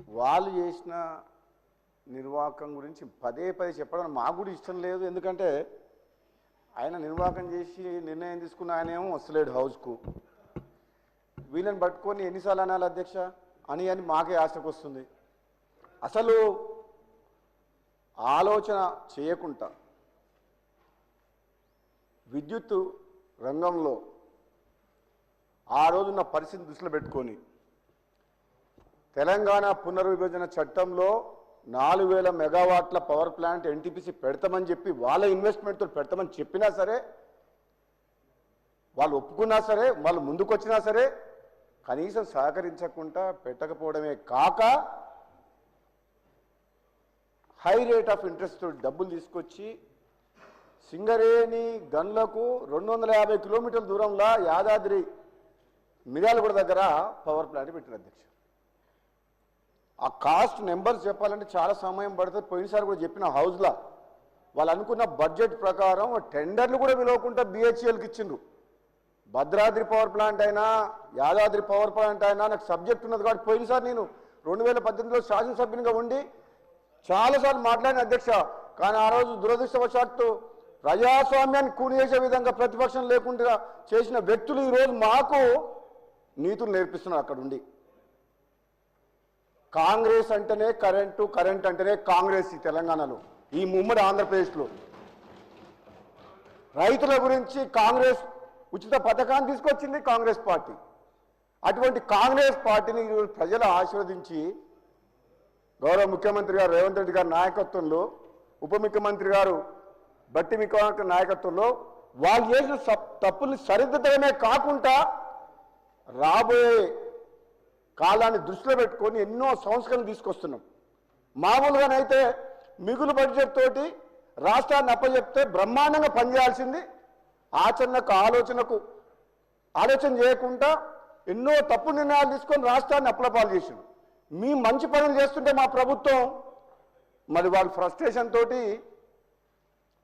వాళ్ళు చేసిన నిర్వాహకం గురించి పదే పదే చెప్పడం మాకు కూడా ఇష్టం లేదు. ఎందుకంటే ఆయన నిర్వాహకం చేసి నిర్ణయం తీసుకున్న ఆయన ఏమో వస్తలేడు హౌస్కు. వీళ్ళని పట్టుకొని ఎన్నిసార్లు అనాలి అధ్యక్ష అని మాకే ఆశకు వస్తుంది. అసలు ఆలోచన చేయకుండా విద్యుత్ రంగంలో ఆ రోజున్న పరిస్థితి దృష్టిలో పెట్టుకొని తెలంగాణ పునర్విభజన చట్టంలో 4000 మెగావాట్ల పవర్ ప్లాంట్ ఎన్టీపీసీ పెడతామని చెప్పి వాళ్ళ ఇన్వెస్ట్మెంట్తో పెడతామని చెప్పినా సరే, వాళ్ళు ఒప్పుకున్నా సరే, వాళ్ళు ముందుకొచ్చినా సరే కనీసం సహకరించకుండా పెట్టకపోవడమే కాక హై రేట్ ఆఫ్ ఇంట్రెస్ట్ డబ్బులు తీసుకొచ్చి సింగరేణి గన్లకు 250 కిలోమీటర్ల దూరంలో యాదాద్రి మిర్యాలగూడ దగ్గర పవర్ ప్లాంట్ పెట్టిన అధ్యక్ష. ఆ కాస్ట్ నెంబర్స్ చెప్పాలంటే చాలా సమయం పడుతుంది. పోయినసారి కూడా చెప్పిన హౌస్లో వాళ్ళు అనుకున్న బడ్జెట్ ప్రకారం టెండర్లు కూడా పిలవకుండా బిహెచ్ఎల్కి ఇచ్చిండ్రు. భద్రాద్రి పవర్ ప్లాంట్ అయినా యాదాద్రి పవర్ ప్లాంట్ అయినా నాకు సబ్జెక్ట్ ఉన్నది కాబట్టి పోయినసారి నేను 2018లో శాసనసభ్యునిగా ఉండి చాలాసార్లు మాట్లాడిన అధ్యక్ష. కానీ ఆ రోజు దురదృష్టవశాత్తు ప్రజాస్వామ్యాన్ని కూని చేసే విధంగా ప్రతిపక్షం లేకుండా చేసిన వ్యక్తులు ఈరోజు మాకు నీతులు నేర్పిస్తున్నారు అక్కడ ఉండి. కాంగ్రెస్ అంటేనే కరెంటు, కరెంట్ అంటేనే కాంగ్రెస్ ఈ తెలంగాణలో, ఈ ఉమ్మడి ఆంధ్రప్రదేశ్లో. రైతుల గురించి కాంగ్రెస్ ఉచిత పథకాన్ని తీసుకొచ్చింది కాంగ్రెస్ పార్టీ. అటువంటి కాంగ్రెస్ పార్టీని ఈరోజు ప్రజలు ఆశీర్వదించి గౌరవ ముఖ్యమంత్రి గారు రేవంత్ రెడ్డి గారి నాయకత్వంలో, ఉప ముఖ్యమంత్రి గారు బట్టి విక్రమార్క నాయకత్వంలో వాళ్ళు చేసిన తప్పుల్ని సరిదిద్దడమే కాకుండా రాబోయే కాలాన్ని దృష్టిలో పెట్టుకొని ఎన్నో సంస్కరణలు తీసుకొస్తున్నాం. మామూలుగానైతే మిగులు బడ్జెట్ తోటి రాష్ట్రాన్ని అప్పచెప్తే బ్రహ్మాండంగా పనిచేయాల్సింది ఆలోచన చేయకుండా ఎన్నో తప్పు నిర్ణయాలు తీసుకొని రాష్ట్రాన్ని అప్పులపాలు చేసింది. మీ మంచి పనులు చేస్తుంటే మా ప్రభుత్వం మరి వాళ్ళ ఫ్రస్ట్రేషన్ తోటి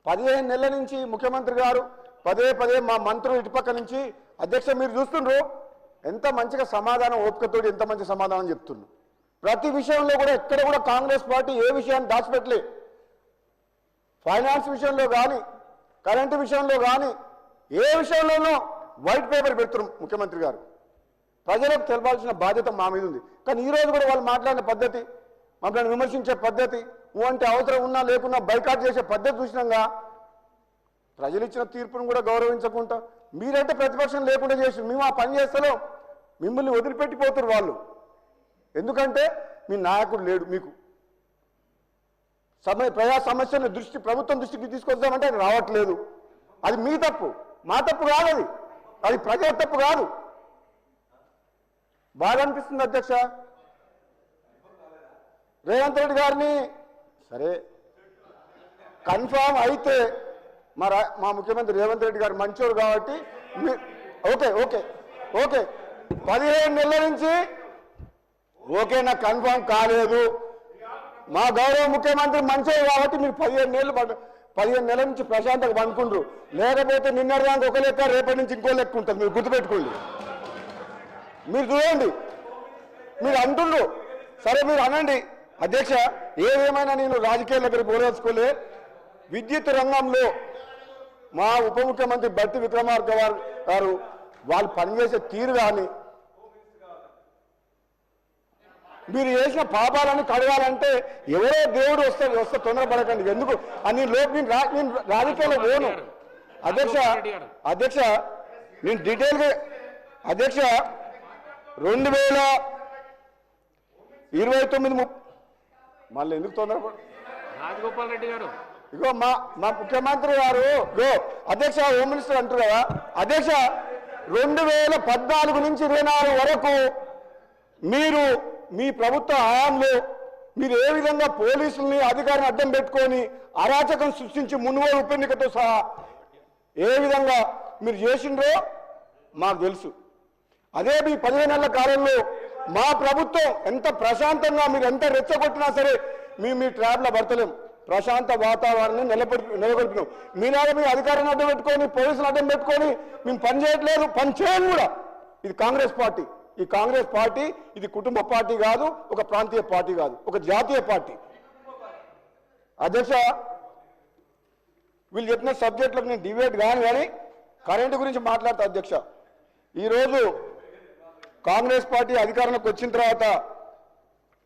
15 నెలల నుంచి ముఖ్యమంత్రి గారు పదే పదే మా మంత్రులు ఇటుపక్క నుంచి అధ్యక్ష మీరు చూస్తుండ్రు ఎంత మంచిగా సమాధానం ఓపికతోటి ఎంత మంచి సమాధానం చెప్తున్నారు. ప్రతి విషయంలో కూడా ఎక్కడ కూడా కాంగ్రెస్ పార్టీ ఏ విషయాన్ని దాచిపెట్టలే. ఫైనాన్స్ విషయంలో కానీ, కరెంటు విషయంలో కానీ, ఏ విషయంలోనూ వైట్ పేపర్ పెడుతున్నారు ముఖ్యమంత్రి గారు. ప్రజలకు తెలపాల్సిన బాధ్యత మా మీద ఉంది. కానీ ఈరోజు కూడా వాళ్ళు మాట్లాడిన పద్ధతి, మమ్మల్ని విమర్శించే పద్ధతి, అంటే అవసరం ఉన్నా లేకున్నా బైకాట్ చేసే పద్ధతి చూసినాగా ప్రజలు ఇచ్చిన తీర్పును కూడా గౌరవించకుండా మీరంటే ప్రతిపక్షం లేకుండా చేసి మేము ఆ పని చేస్తలేం, మిమ్మల్ని వదిలిపెట్టిపోతారు వాళ్ళు. ఎందుకంటే మీ నాయకుడు లేడు. మీకు ప్రజా సమస్యల ప్రభుత్వం దృష్టికి తీసుకొద్దామంటే అది రావట్లేదు. అది మీ తప్పు, మా తప్పు కాదు, అది ప్రజల తప్పు కాదు. బాగా అనిపిస్తుంది అధ్యక్ష. రేవంత్ రెడ్డి గారిని సరే కన్ఫామ్ అయితే మా ముఖ్యమంత్రి రేవంత్ రెడ్డి గారు మంచోరు కాబట్టి ఓకే ఓకే ఓకే 15 నెలల నుంచి ఓకే నాకు కన్ఫామ్ కాలేదు. మా గౌరవ ముఖ్యమంత్రి మంచోరు కాబట్టి మీరు 15 నెలల నుంచి ప్రశాంతంగా పండుకుండ్రు. లేకపోతే నిన్నటిదానికి ఒక లెక్క, రేపటి నుంచి ఇంకో లెక్క ఉంటుంది. మీరు గుర్తుపెట్టుకోండి. మీరు చూడండి, మీరు అంటుండ్రు సరే మీరు అనండి అధ్యక్ష. ఏదేమైనా నేను రాజకీయాల దగ్గర పోరాడుకోలే. విద్యుత్ రంగంలో మా ఉప ముఖ్యమంత్రి బట్టి విక్రమార్క గారు వాళ్ళు పనిచేసే తీరు కానీ మీరు చేసిన పాపాలను కడగాలంటే ఎవరో దేవుడు వస్తే తొందరపడకండి. ఎందుకు అని నేను రాజకీయాల్లో పోను అధ్యక్ష. నేను డీటెయిల్గా అధ్యక్ష 2029 మళ్ళీ ఎందుకు తొందరపడు రాజగోపాల్ రెడ్డి గారు ఇగో మా ముఖ్యమంత్రి గారు అధ్యక్ష హోమ్ మినిస్టర్ అంటారు కదా అధ్యక్ష 2014 నుంచి 24 వరకు మీరు మీ ప్రభుత్వ హయాంలో మీరు ఏ విధంగా పోలీసుల్ని అధికారిని అడ్డం పెట్టుకొని అరాచకం సృష్టించి మున్గోలు ఉప ఎన్నికతో సహా ఏ విధంగా మీరు చేసిండ్రో మాకు తెలుసు. అదే మీ 15 నెలల కాలంలో మా ప్రభుత్వం ఎంత ప్రశాంతంగా మీరు ఎంత రెచ్చగొట్టినా సరే మీ ట్రాప్లో పడతలేం. ప్రశాంత వాతావరణాన్ని నిలబెడుతున్నాం. మీలాగా మీ అధికారాన్ని అడ్డం పెట్టుకొని పోలీసులు అడ్డం పెట్టుకొని మేము పని చేయట్లేదు, పని చేయం కూడా. ఇది కాంగ్రెస్ పార్టీ. ఈ కాంగ్రెస్ పార్టీ ఇది కుటుంబ పార్టీ కాదు, ఒక ప్రాంతీయ పార్టీ కాదు, ఒక జాతీయ పార్టీ. అధ్యక్ష, వీళ్ళు చెప్పిన సబ్జెక్టులకు నేను డిబేట్ కానీ కరెంటు గురించి మాట్లాడతా. అధ్యక్ష, ఈరోజు కాంగ్రెస్ పార్టీ అధికారంలోకి వచ్చిన తర్వాత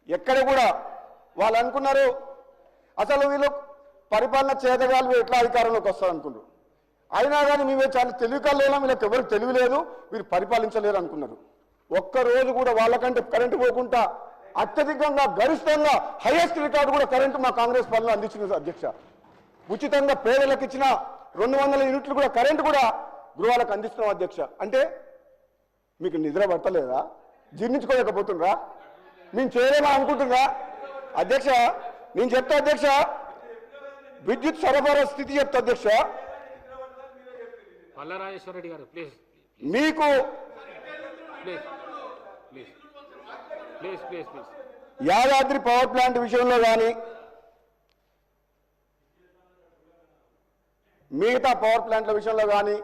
ఎక్కడ కూడా వాళ్ళు అనుకున్నారు అసలు వీళ్ళు పరిపాలన చేతగాలు ఎట్లా అధికారంలోకి వస్తారు అనుకున్నారు. అయినా కానీ మేమే చాలా తెలివి కల్లేలా, వీళ్ళకి ఎవరికి తెలివి లేదు, వీరు పరిపాలించలేరు అనుకున్నారు. ఒక్కరోజు కూడా వాళ్ళకంటే కరెంటు పోకుండా అత్యధికంగా గరిష్టంగా హైయెస్ట్ రికార్డు కూడా కరెంటు మా కాంగ్రెస్ పాలన అందించింది. అధ్యక్ష, ఉచితంగా పేదలకు ఇచ్చిన 200 యూనిట్లు కూడా కరెంటు కూడా గృహాలకు అందిస్తున్నాం. అధ్యక్ష, అంటే మీకు నిద్ర పట్టలేదా? జీర్ణించుకోలేకపోతుండ్రా? మేము చేయలేమా అనుకుంటుందా? అధ్యక్ష, నేను చెప్తా అధ్యక్ష, విద్యుత్ సరఫరా స్థితి చెప్తా అధ్యక్ష. పల్లారాజేశ్వర రెడ్డి గారు ప్లీజ్ మీకు please please please please please Yadadri power plant విషయంలో కానీ మిగతా పవర్ ప్లాంట్ల విషయంలో కానీ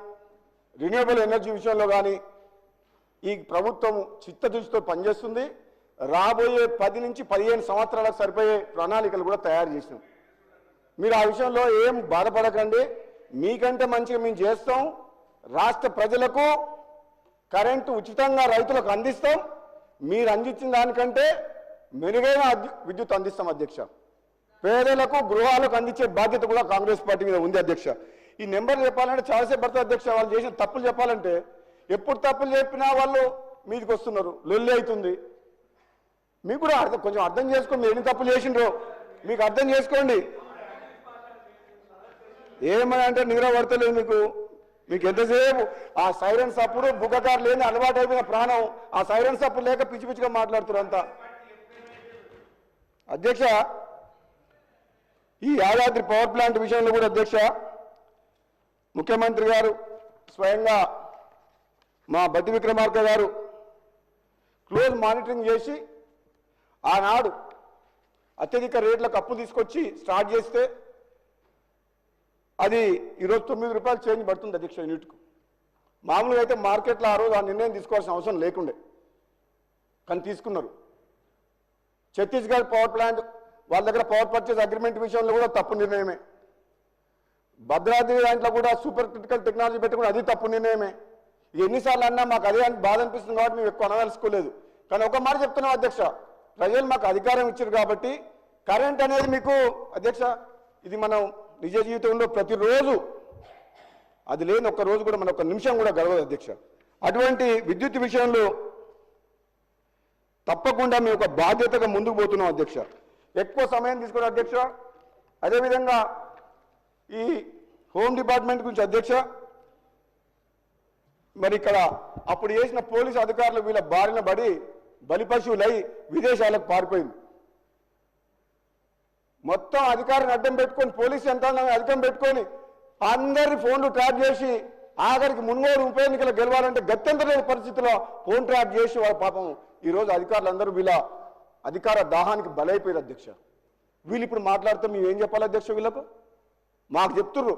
రిన్యూవబుల్ ఎనర్జీ విషయంలో కానీ ఈ ప్రభుత్వం చిత్తదృష్టితో పనిచేస్తుంది. రాబోయే 10 నుంచి 15 సంవత్సరాలకు సరిపోయే ప్రణాళికలు కూడా తయారు చేసినాం. మీరు ఆ విషయంలో ఏం బాధపడకండి, మీకంటే మంచిగా మేము చేస్తాం. రాష్ట్ర ప్రజలకు కరెంటు ఉచితంగా రైతులకు అందిస్తాం. మీరు అందించిన దానికంటే మెరుగైన విద్యుత్ అందిస్తాం. అధ్యక్ష, పేదలకు గృహాలకు అందించే బాధ్యత కూడా కాంగ్రెస్ పార్టీ మీద ఉంది. అధ్యక్ష, ఈ నెంబర్ చెప్పాలంటే చాలాసేపు పడుతుంది. అధ్యక్ష, వాళ్ళు చేసిన తప్పులు చెప్పాలంటే ఎప్పుడు తప్పులు చెప్పినా వాళ్ళు మీదికి వస్తున్నారు, లొల్లి అవుతుంది. మీకు కూడా కొంచెం అర్థం చేసుకోండి, ఎన్ని తప్పులు చేసిండ్రో మీకు అర్థం చేసుకోండి. ఏమని అంటే నిద్ర పడతలేదు మీకు ఎంతసేపు ఆ సైరన్స్ అప్పుడు బుగ్గకారు లేని అలవాటు అయిపోయిన ప్రాణం, ఆ సైరన్స్ అప్పుడు లేక పిచ్చి పిచ్చిగా మాట్లాడుతున్నారు అంతా. అధ్యక్ష, ఈ యాదాద్రి పవర్ ప్లాంట్ విషయంలో కూడా అధ్యక్ష, ముఖ్యమంత్రి గారు స్వయంగా మా బట్టి విక్రమార్క గారు క్లోజ్ మానిటరింగ్ చేసి ఆనాడు అత్యధిక రేట్లకు అప్పు తీసుకొచ్చి స్టార్ట్ చేస్తే అది ఈరోజు 9 రూపాయలు చేంజ్ పడుతుంది. అధ్యక్ష, యూనిట్కు మామూలుగా అయితే మార్కెట్లో ఆ రోజు ఆ నిర్ణయం తీసుకోవాల్సిన అవసరం లేకుండే, కానీ తీసుకున్నారు. ఛత్తీస్గఢ్ పవర్ ప్లాంట్ వాళ్ళ దగ్గర పవర్ పర్చేజ్ అగ్రిమెంట్ విషయంలో కూడా తప్పు నిర్ణయమే. భద్రాద్రి దాంట్లో కూడా సూపర్ క్రిటికల్ టెక్నాలజీ పెట్టి కూడా అది తప్పు నిర్ణయమే. ఎన్నిసార్లు అన్నా మాకు అదే బాధ అనిపిస్తుంది కాబట్టి మేము ఎక్కువ అనదలుచుకోలేదు. కానీ ఒక మాట చెప్తున్నాం అధ్యక్ష, ప్రజలు మాకు అధికారం ఇచ్చారు కాబట్టి కరెంట్ అనేది మీకు అధ్యక్ష ఇది మనం నిజ జీవితంలో ప్రతిరోజు అది లేని ఒక్క రోజు కూడా మనం ఒక నిమిషం కూడా గడవదు. అధ్యక్ష, అటువంటి విద్యుత్ విషయంలో తప్పకుండా మేము ఒక బాధ్యతగా ముందుకు పోతున్నాం. అధ్యక్ష, ఎక్కువ సమయం తీసుకోవడం అధ్యక్ష. అదేవిధంగా ఈ హోమ్ డిపార్ట్మెంట్ గురించి అధ్యక్ష, మరి ఇక్కడ అప్పుడు చేసిన పోలీసు అధికారులు వీళ్ళ బారిన పడి బలిపశువులై విదేశాలకు పారిపోయింది. మొత్తం అధికారిని అడ్డం పెట్టుకొని పోలీసు యంత్రాంగాన్ని అధికం పెట్టుకొని అందరి ఫోన్లు ట్రాప్ చేసి ఆఖరికి మున్గోడు ఉప ఎన్నికలు గెలవాలంటే గత్యంతరలేని పరిస్థితిలో ఫోన్ ట్రాప్ చేసి వాళ్ళ పాపం ఈరోజు అధికారులందరూ వీళ్ళ అధికార దాహానికి బలైపోయారు. అధ్యక్ష, వీళ్ళు ఇప్పుడు మాట్లాడితే మేము ఏం చెప్పాలి అధ్యక్ష? వీళ్ళకు మాకు చెప్తుర్రు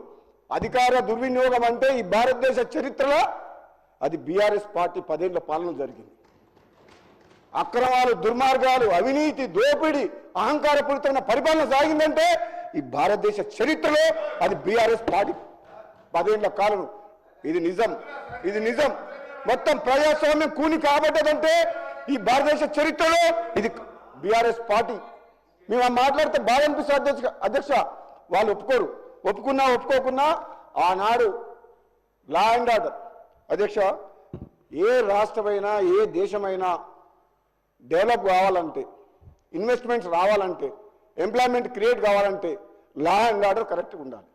అధికార దుర్వినియోగం అంటే ఈ భారతదేశ చరిత్రలో అది బీఆర్ఎస్ పార్టీ 10 ఏళ్ల పాలన జరిగింది. అక్రమాలు, దుర్మార్గాలు, అవినీతి, దోపిడీ, అహంకారపూరితమైన పరిపాలన సాగిందంటే ఈ భారతదేశ చరిత్రలో అది బీఆర్ఎస్ పార్టీ 10 ఏళ్ల కాలం. ఇది నిజం, ఇది నిజం. మొత్తం ప్రజాస్వామ్యం కూని కాబట్టదంటే ఈ భారతదేశ చరిత్రలో ఇది బీఆర్ఎస్ పార్టీ. మేము మాట్లాడితే బాగా అనిపిస్తుంది అధ్యక్ష. వాళ్ళు ఒప్పుకోరు, ఒప్పుకున్నా ఒప్పుకోకున్నా ఆనాడు లా అండ్ ఆర్డర్ అధ్యక్ష, ఏ రాష్ట్రమైనా ఏ దేశమైనా డెవలప్ కావాలంటే, ఇన్వెస్ట్మెంట్స్ రావాలంటే, ఎంప్లాయ్మెంట్ క్రియేట్ కావాలంటే లా అండ్ ఆర్డర్ కరెక్ట్గా ఉండాలి.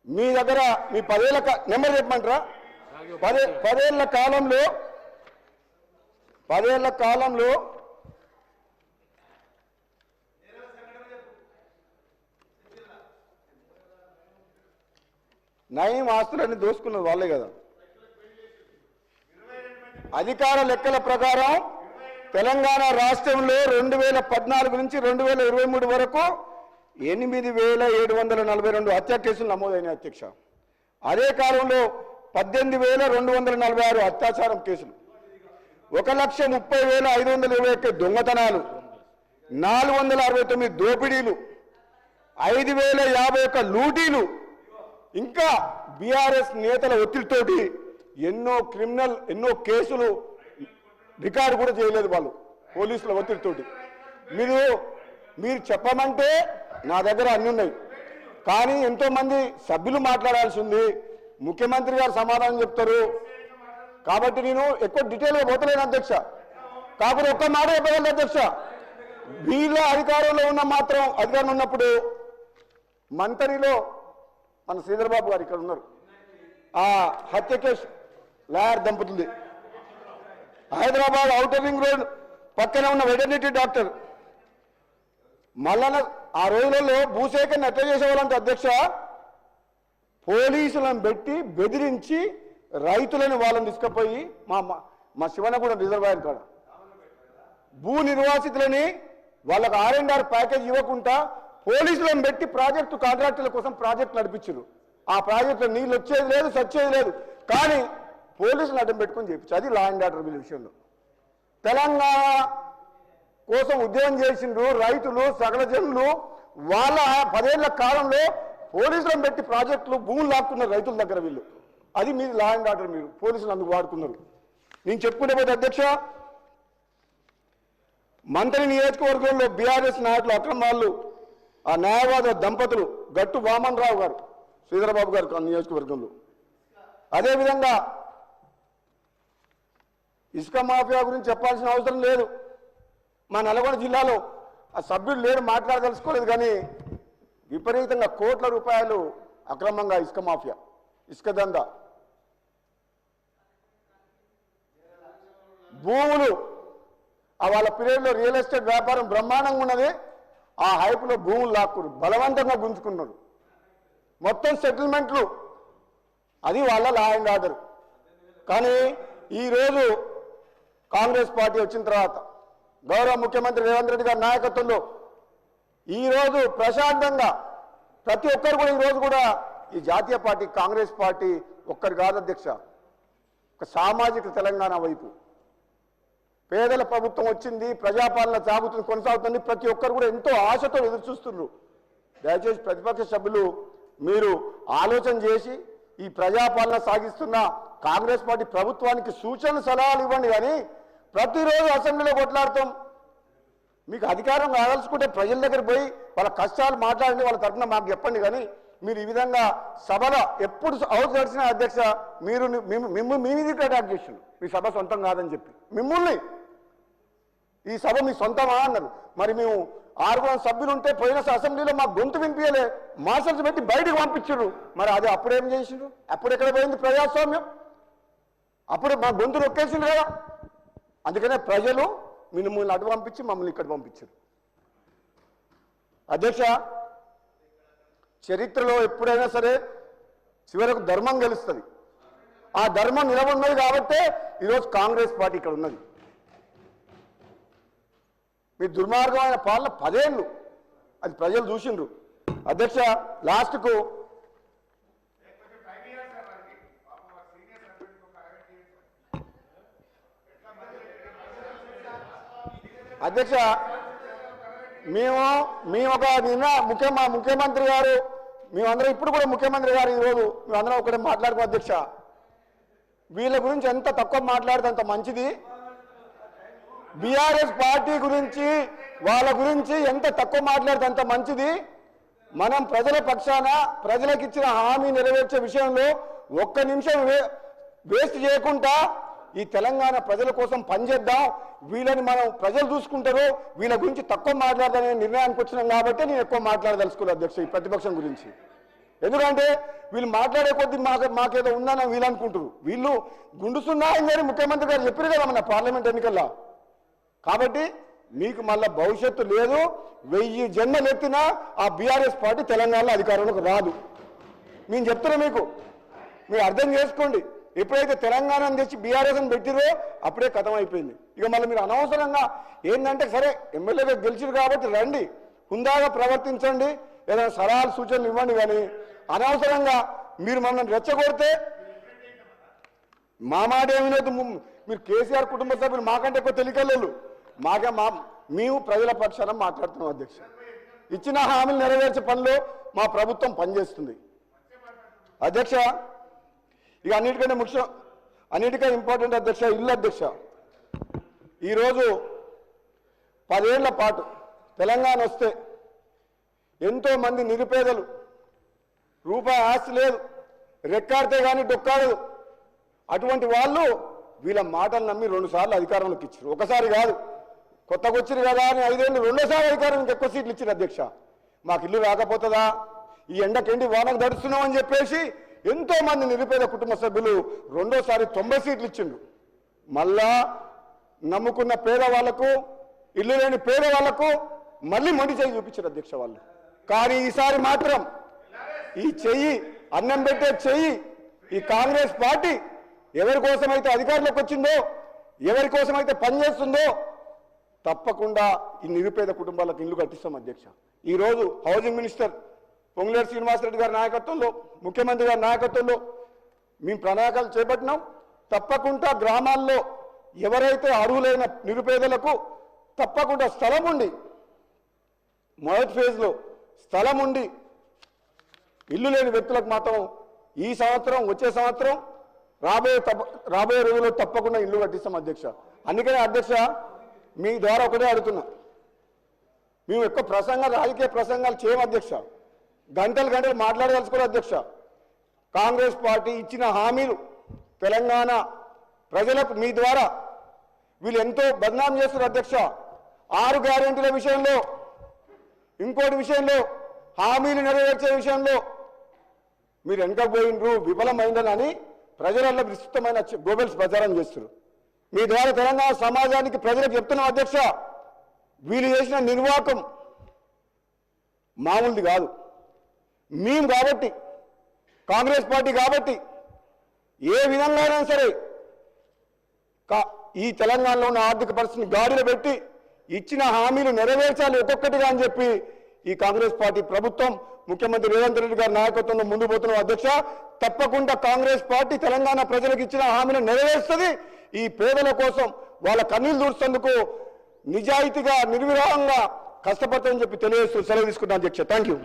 మీ దగ్గర మీ 10 ఏళ్ల నెంబర్ చెప్పమంటారా? 10 ఏళ్ల కాలంలో నయం ఆస్తులన్నీ దోసుకున్నది వాళ్ళే కదా. అధికార లెక్కల ప్రకారం తెలంగాణ రాష్ట్రంలో 2014 నుంచి 2023 వరకు 8742 హత్య కేసులు నమోదైన అధ్యక్ష. అదే కాలంలో 18,246 అత్యాచారం కేసులు, 1,30,521 దొంగతనాలు, 469 దోపిడీలు, 5,051 లూటీలు, ఇంకా బీఆర్ఎస్ నేతల ఒత్తిడితోటి ఎన్నో కేసులు రికార్డు కూడా చేయలేదు వాళ్ళు పోలీసుల ఒత్తిడితోటి. మీరు చెప్పమంటే నా దగ్గర అన్ని ఉన్నాయి, కానీ ఎంతోమంది సభ్యులు మాట్లాడాల్సి ఉంది, ముఖ్యమంత్రి గారు సమాధానం చెప్తారు. కాబట్టి నేను ఎక్కువ డీటెయిల్గా పోతలేను అధ్యక్ష. కాకపోతే ఒక్క మాట చెప్పగలను అధ్యక్ష, వీళ్ళ అధికారంలో అధికారం ఉన్నప్పుడు మంతరిలో మన శ్రీధరబాబు గారు ఇక్కడ ఉన్నారు, ఆ హత్య కేసు లాయర్ దంపతులది, హైదరాబాద్ ఔటర్ రింగ్ రోడ్ పక్కన ఉన్న వెటర్నిటీ డాక్టర్ మల్లన్న ఆ రోజులలో భూసేకరణ ఎట్లా చేసేవాళ్ళంటే అధ్యక్ష, పోలీసులను పెట్టి బెదిరించి రైతులను వాళ్ళని తీసుకుపోయి మా శివనగూడ రిజర్వాయర్ కాడ భూ నిర్వాసితులని వాళ్ళకు R&R ప్యాకేజ్ ఇవ్వకుండా పోలీసులను పెట్టి ప్రాజెక్టు కాంట్రాక్టుల కోసం ప్రాజెక్టు నడిపించారు. ఆ ప్రాజెక్టులో నీళ్ళు వచ్చేది లేదు, సచ్చేది లేదు, కానీ పోలీసులు అడ్డం పెట్టుకొని చేయించారు. అది లా అండ్ ఆర్డర్ విషయంలో. తెలంగాణ కోసం ఉద్యమం చేసిండ్రు రైతులు, సకల జనులు. వాళ్ళ 10 ఏళ్ల కాలంలో పోలీసులను పెట్టి ప్రాజెక్టులు భూములు లాక్కున్నారు రైతుల దగ్గర వీళ్ళు. అది మీది లా అండ్ ఆర్డర్, మీరు పోలీసులు అందుకు వాడుకున్నారు. నేను చెప్పుకునే పోతే అధ్యక్ష, మంత్రి నియోజకవర్గంలో బీఆర్ఎస్ నాయకులు అక్రమాలు, ఆ న్యాయవాద దంపతులు గట్టు వామన్ రావు గారు శ్రీధరబాబు గారు నియోజకవర్గంలో. అదేవిధంగా ఇసుక మాఫియా గురించి చెప్పాల్సిన అవసరం లేదు. మా నల్గొండ జిల్లాలో ఆ సభ్యులు లేరు, మాట్లాడదలుచుకోలేదు, కానీ విపరీతంగా కోట్ల రూపాయలు అక్రమంగా ఇసుక మాఫియా, ఇసుక దందా, భూములు వాళ్ళ పీరియడ్లో రియల్ ఎస్టేట్ వ్యాపారం బ్రహ్మాండంగా ఉన్నది. ఆ హైప్లో భూములు లాక్కురు, బలవంతంగా గుంజుకున్నారు, మొత్తం సెటిల్మెంట్లు. అది వాళ్ళ లా అండ్ ఆర్డర్. కానీ ఈరోజు కాంగ్రెస్ పార్టీ వచ్చిన తర్వాత గౌరవ ముఖ్యమంత్రి రేవంత్ రెడ్డి గారి నాయకత్వంలో ఈరోజు ప్రశాంతంగా ప్రతి ఒక్కరు కూడా ఈరోజు కూడా ఈ జాతీయ పార్టీ కాంగ్రెస్ పార్టీ ఒక్కరు కాదు అధ్యక్ష, ఒక సామాజిక తెలంగాణ వైపు పేదల ప్రభుత్వం వచ్చింది, ప్రజాపాలన సాగుతుంది, కొనసాగుతుంది. ప్రతి ఒక్కరు కూడా ఎంతో ఆశతో ఎదురు చూస్తున్నారు. దయచేసి ప్రతిపక్ష సభ్యులు మీరు ఆలోచన చేసి ఈ ప్రజాపాలన సాగిస్తున్న కాంగ్రెస్ పార్టీ ప్రభుత్వానికి సూచనలు సలహాలు ఇవ్వండి. కానీ ప్రతిరోజు అసెంబ్లీలో కొట్లాడతాం, మీకు అధికారం కావాల్సుకుంటే ప్రజల దగ్గర పోయి వాళ్ళ కష్టాలు మాట్లాడండి, వాళ్ళ తరఫున మాకు చెప్పండి. కానీ మీరు ఈ విధంగా సభలో ఎప్పుడు హౌస్ నడిచిన అధ్యక్ష, మీరు మీ మీద అటాక్ చేసిండు, మీ సభ సొంతం కాదని చెప్పి మిమ్మల్ని ఈ సభ మీ సొంతమా అన్నారు. మరి మేము 6 సభ్యులు ఉంటే పోయిన అసెంబ్లీలో మాకు గొంతు వినిపించలే, మార్షల్స్ పెట్టి బయటకు పంపించారు. మరి అది అప్పుడేం చేసిండ్రు? అప్పుడు ఎక్కడ పోయింది ప్రజాస్వామ్యం? అప్పుడు మా గొంతు నొక్కేసిండ్రు కదా. అందుకనే ప్రజలు మిమ్మల్ని అటు పంపించి మమ్మల్ని ఇక్కడ పంపించారు. అధ్యక్ష, చరిత్రలో ఎప్పుడైనా సరే చివరకు ధర్మం గెలుస్తుంది. ఆ ధర్మం నిలబడినది కాబట్టే ఈరోజు కాంగ్రెస్ పార్టీ ఇక్కడ ఉన్నది. మీ దుర్మార్గమైన పాలన 10 ఏళ్ళు అది ప్రజలు చూసిండ్రు. అధ్యక్ష, లాస్ట్కు అధ్యక్ష మేము ఒక నిన్న ముఖ్యమంత్రి గారు, మేమందరం ఇప్పుడు కూడా ముఖ్యమంత్రి గారు ఈరోజు మేమందరం ఒకటే మాట్లాడుకో అధ్యక్ష, వీళ్ళ గురించి ఎంత తక్కువ మాట్లాడితే అంత మంచిది. బీఆర్ఎస్ పార్టీ గురించి వాళ్ళ గురించి ఎంత తక్కువ మాట్లాడితే అంత మంచిది. మనం ప్రజల పక్షాన ప్రజలకు ఇచ్చిన హామీ నెరవేర్చే విషయంలో ఒక్క నిమిషం వేస్ట్ చేయకుండా ఈ తెలంగాణ ప్రజల కోసం పనిచేద్దాం. వీళ్ళని మనం ప్రజలు చూసుకుంటారు, వీళ్ళ గురించి తక్కువ మాట్లాడదనే నిర్ణయానికి వచ్చినాం కాబట్టి నేను ఎక్కువ మాట్లాడదలుచుకోలేదు అధ్యక్ష ఈ ప్రతిపక్షం గురించి. ఎందుకంటే వీళ్ళు మాట్లాడే కొద్దీ మాకేదో ఉందని వీళ్ళు అనుకుంటారు. వీళ్ళు గుండుసున్నాయని ముఖ్యమంత్రి గారు చెప్పారు కదా మన పార్లమెంట్ ఎన్నికల్లో. కాబట్టి మీకు మళ్ళీ భవిష్యత్తు లేదు. 1000 జన్మలు ఎత్తినా ఆ బీఆర్ఎస్ పార్టీ తెలంగాణలో అధికారంలోకి రాదు. మేము చెప్తున్నాం మీకు, మీరు అర్థం చేసుకోండి. ఎప్పుడైతే తెలంగాణను తెచ్చి బీఆర్ఎస్ని పెట్టిరో అప్పుడే కథం అయిపోయింది. ఇక మళ్ళీ మీరు అనవసరంగా ఏంటంటే సరే ఎమ్మెల్యేగా గెలిచిరు కాబట్టి రండి, హుందాగా ప్రవర్తించండి, ఏదైనా సలహాలు సూచనలు ఇవ్వండి. కానీ అనవసరంగా మీరు మమ్మల్ని రెచ్చగొడితే మా మాట ఏమినైతే మీరు కేసీఆర్ కుటుంబ సభ్యులు మాకంటే ఎక్కువ తెలియకలేదు. మేము ప్రజల పక్షాన మాట్లాడుతున్నాం అధ్యక్ష. ఇచ్చిన హామీలు నెరవేర్చే పనిలో మా ప్రభుత్వం పనిచేస్తుంది అధ్యక్ష. ఇక అన్నిటికంటే ముఖ్యం, అన్నిటికంటే ఇంపార్టెంట్ అధ్యక్ష, ఇల్లు అధ్యక్ష. ఈరోజు 10 ఏళ్ల పాటు తెలంగాణ వస్తే ఎంతోమంది నిరుపేదలు, రూపాయి ఆస్తి లేదు, రెక్కాడితే కానీ డొక్కాడదు, అటువంటి వాళ్ళు వీళ్ళ మాటలు నమ్మి 2 సార్లు అధికారంలోకి ఇచ్చారు. ఒకసారి కాదు, కొత్తగా వచ్చిరు కదా అని 5 ఏళ్ళు 2సారి అధికారం ఎక్కువ సీట్లు ఇచ్చారు అధ్యక్ష. మాకు ఇల్లు రాకపోతుందా, ఈ ఎండకెండి వానకు దడుస్తున్నాం అని చెప్పేసి ఎంతోమంది నిరుపేద కుటుంబ సభ్యులు 2సారి 90 సీట్లు ఇచ్చిండు. మళ్ళా నమ్ముకున్న పేదవాళ్లకు, ఇల్లు లేని పేదవాళ్లకు మళ్ళీ మొండి చేయి చూపించారు అధ్యక్ష వాళ్ళు. కానీ ఈసారి మాత్రం ఈ చెయ్యి, అన్నం పెట్టే చెయ్యి, ఈ కాంగ్రెస్ పార్టీ ఎవరి కోసమైతే అధికారంలోకి వచ్చిందో, ఎవరి కోసమైతే పనిచేస్తుందో తప్పకుండా ఈ నిరుపేద కుటుంబాలకు ఇల్లు కట్టిస్తాం అధ్యక్ష. ఈరోజు హౌసింగ్ మినిస్టర్ పొంగులేటి శ్రీనివాసరెడ్డి గారి నాయకత్వంలో, ముఖ్యమంత్రి గారి నాయకత్వంలో మేము ప్రణాళికలు చేపట్టినాం. తప్పకుండా గ్రామాల్లో ఎవరైతే అర్హులైన నిరుపేదలకు తప్పకుండా స్థలం ఉండి, మొదటి ఫేజ్లో స్థలం ఉండి ఇల్లు లేని వ్యక్తులకు మాత్రం ఈ సంవత్సరం, వచ్చే సంవత్సరం, రాబోయే రోజుల్లో తప్పకుండా ఇల్లు కట్టిస్తాం అధ్యక్ష. అందుకనే అధ్యక్ష మీ ద్వారా ఒకటే అడుగుతున్నా, మేము ఎక్కువ రాజకీయ ప్రసంగాలు చేయము అధ్యక్ష, గంటలు మాట్లాడదలుచుకోరు అధ్యక్ష. కాంగ్రెస్ పార్టీ ఇచ్చిన హామీలు తెలంగాణ ప్రజలకు మీ ద్వారా వీళ్ళు ఎంతో బదనాం చేస్తున్నారు అధ్యక్ష. 6 గ్యారెంటీల విషయంలో, ఇంకోటి విషయంలో, హామీలు నెరవేర్చే విషయంలో మీరు వెనకపోయినరు, విఫలమైందని ప్రజలలో విస్తృతమైన గోబెల్స్ ప్రచారం చేస్తున్నారు. మీ ద్వారా తెలంగాణ సమాజానికి ప్రజలకు చెప్తున్నాం అధ్యక్ష, వీళ్ళు చేసిన నిర్వాకం మామూలుది కాదు. మేము కాబట్టి, కాంగ్రెస్ పార్టీ కాబట్టి ఏ విధంగా అయినా సరే ఈ తెలంగాణలో ఉన్న ఆర్థిక పరిస్థితిని గాడిలో పెట్టి ఇచ్చిన హామీలు నెరవేర్చాలి ఒక్కొక్కటిగా అని చెప్పి ఈ కాంగ్రెస్ పార్టీ ప్రభుత్వం, ముఖ్యమంత్రి రేవంత్ రెడ్డి గారి నాయకత్వంలో ముందు పోతున్నాం అధ్యక్ష. తప్పకుండా కాంగ్రెస్ పార్టీ తెలంగాణ ప్రజలకు ఇచ్చిన హామీలు నెరవేరుస్తుంది. ఈ పేదల కోసం వాళ్ళ కన్నీళ్లు దూర్చేందుకు నిజాయితీగా, నిర్విరామంగా కష్టపడతామని చెప్పి తెలియజేస్తూ సెలవు తీసుకుంటాను అధ్యక్ష. Thank you.